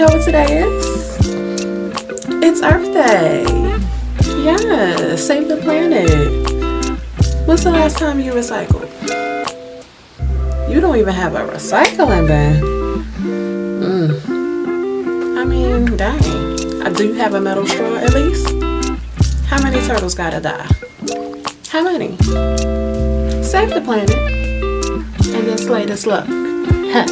know what today is? It's Earth Day. Yes, save the planet. When's the last time you recycled? You don't even have a recycling bin. I mean, dang. Do you have a metal straw at least? How many turtles gotta die? How many? Save the planet. And then slay this luck. Huh.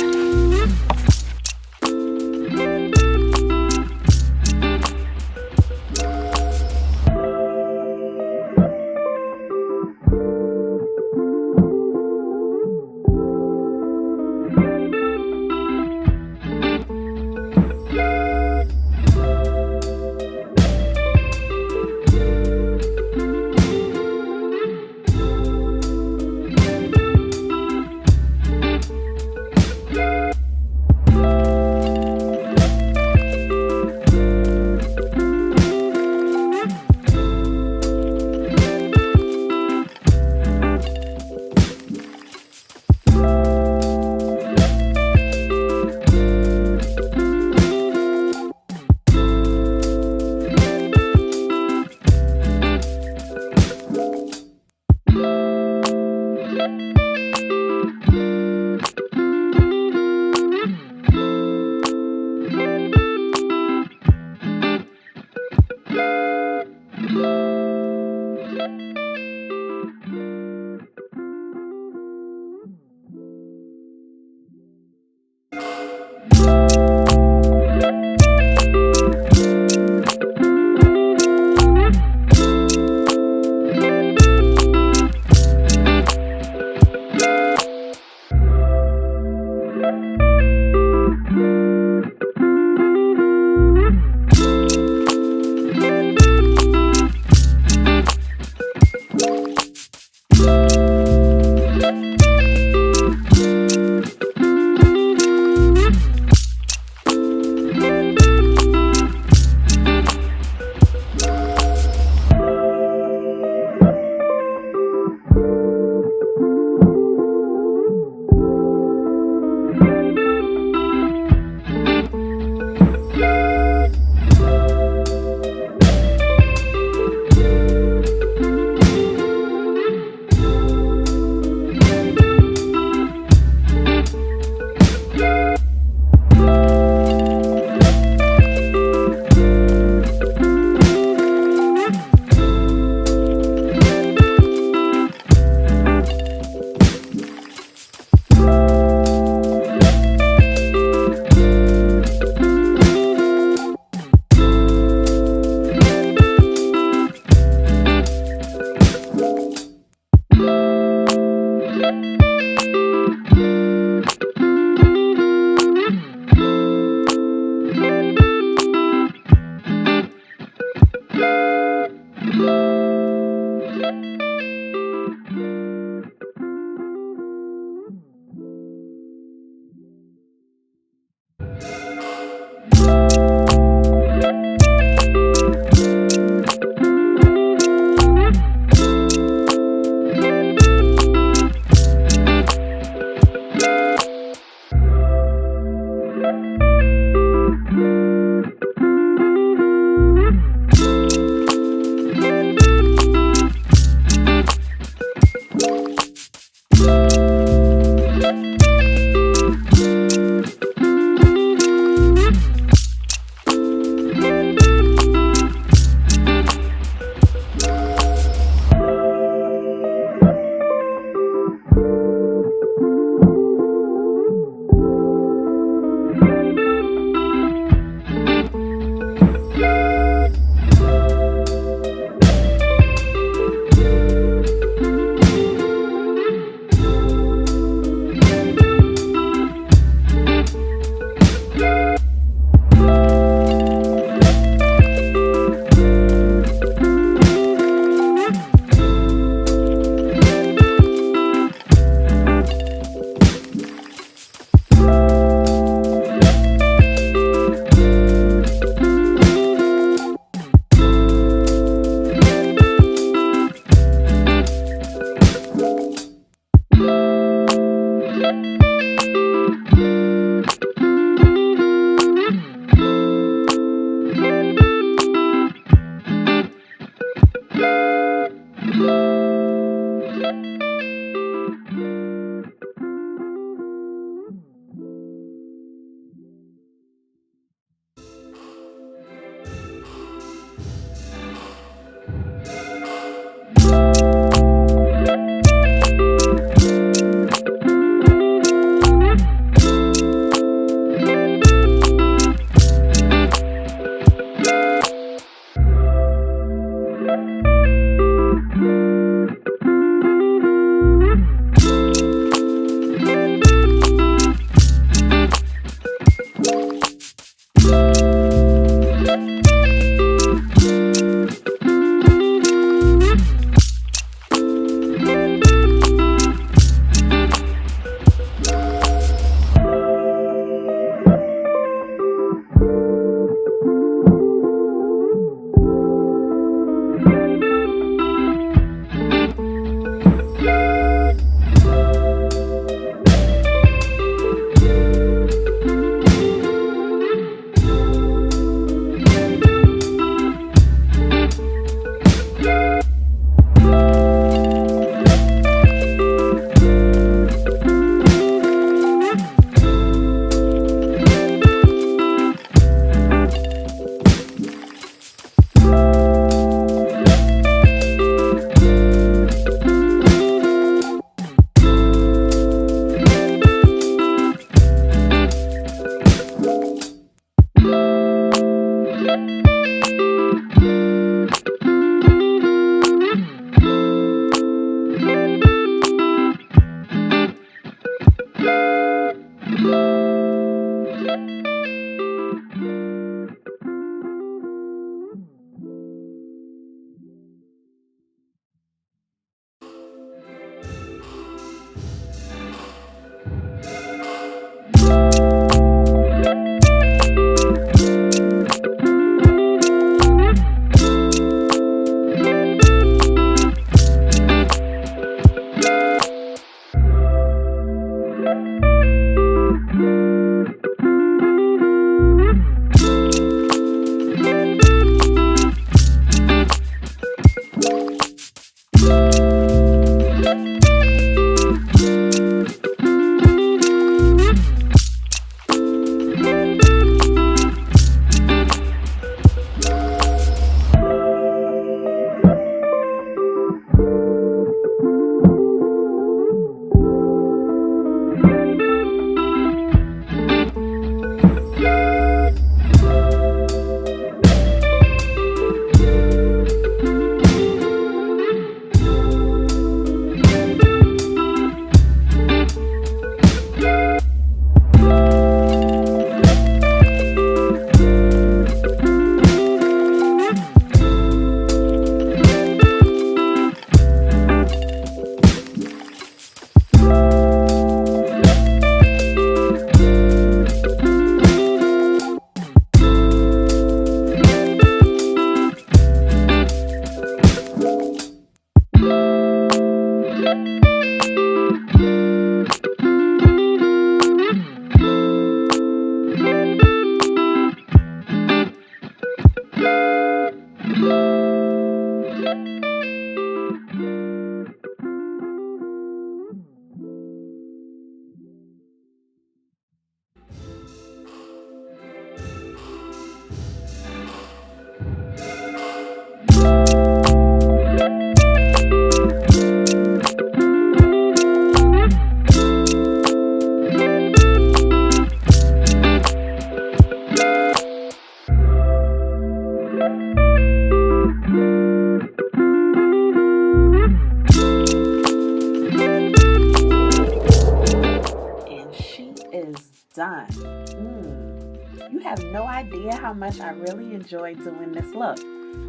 how much I really enjoy doing this look.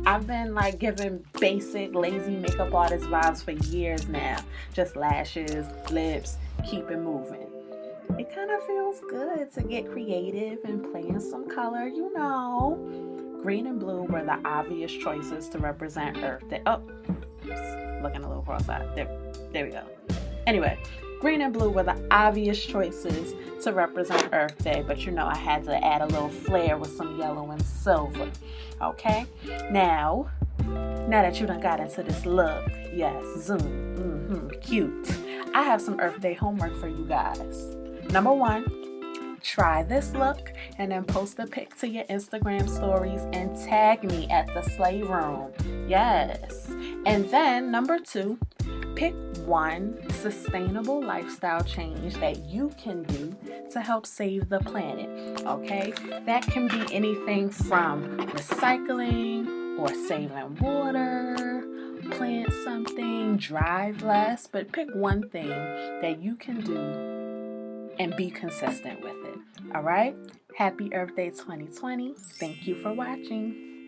I've been like giving basic lazy makeup artist vibes for years now. Just lashes, lips, keep it moving. It kind of feels good to get creative and play in some color, you know. Green and blue were the obvious choices to represent Earth Day. Oh, looking a little cross-eyed. There we go. Anyway, green and blue were the obvious choices to represent Earth Day, but you know I had to add a little flair with some yellow and silver. Okay? Now that you done got into this look, yes, zoom, cute. I have some Earth Day homework for you guys. Number 1, try this look and then post a pic to your Instagram stories and tag me at the Slay Room. Yes. And then number 2, pick one sustainable lifestyle change that you can do to help save the planet. Okay? That can be anything from recycling or saving water, plant something, drive less, but pick one thing that you can do and be consistent with it. All right? Happy Earth Day 2020. Thank you for watching.